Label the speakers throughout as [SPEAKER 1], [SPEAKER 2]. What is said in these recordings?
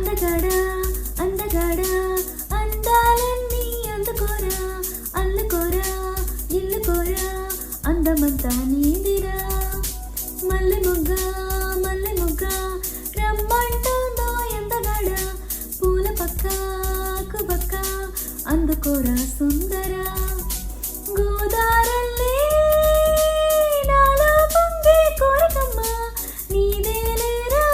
[SPEAKER 1] అందగాడా అందగాడా అందాలన్నీ అందుకోరా అల్లుకోరా ఇల్లుకోరా అందమంతా నీదిరా మల్లె మొగ్గ రమ్మంటుందో ఎంతగాడా పూల పక్కకు బక్క అందుకోరా సుందరా గోదారల్లే నాలో పొంగే కోరికమ్మ నీదేలేరా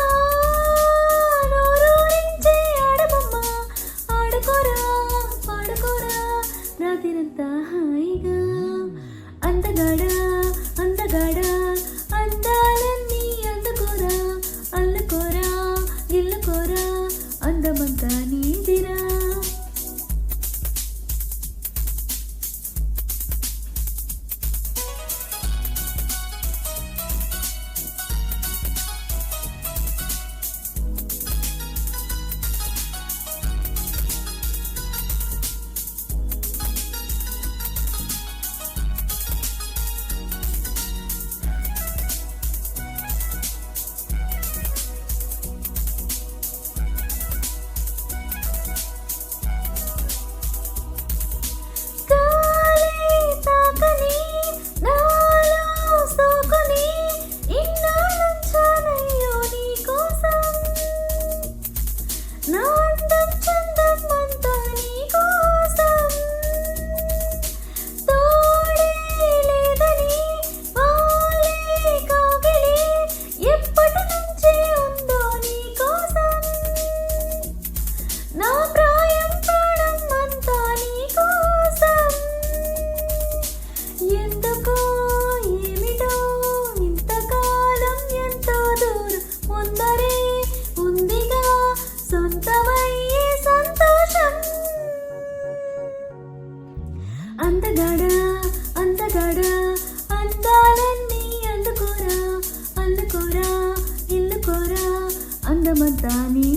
[SPEAKER 1] నోరూరించే ఆడబొమ్మ ఆడుకోరా పాడుకోరా రాత్రిరంతా హాయిగా అందగాడా అందగాడా అందాలన్నీ అందుకోరా అల్లుకోరా గిల్లుకోరా అందమంతా నీదిరా అందగాడా అందగాడా అందాలన్నీ అందుకోరా అల్లుకోరా ఇల్లుకోరా అందమంతా నీ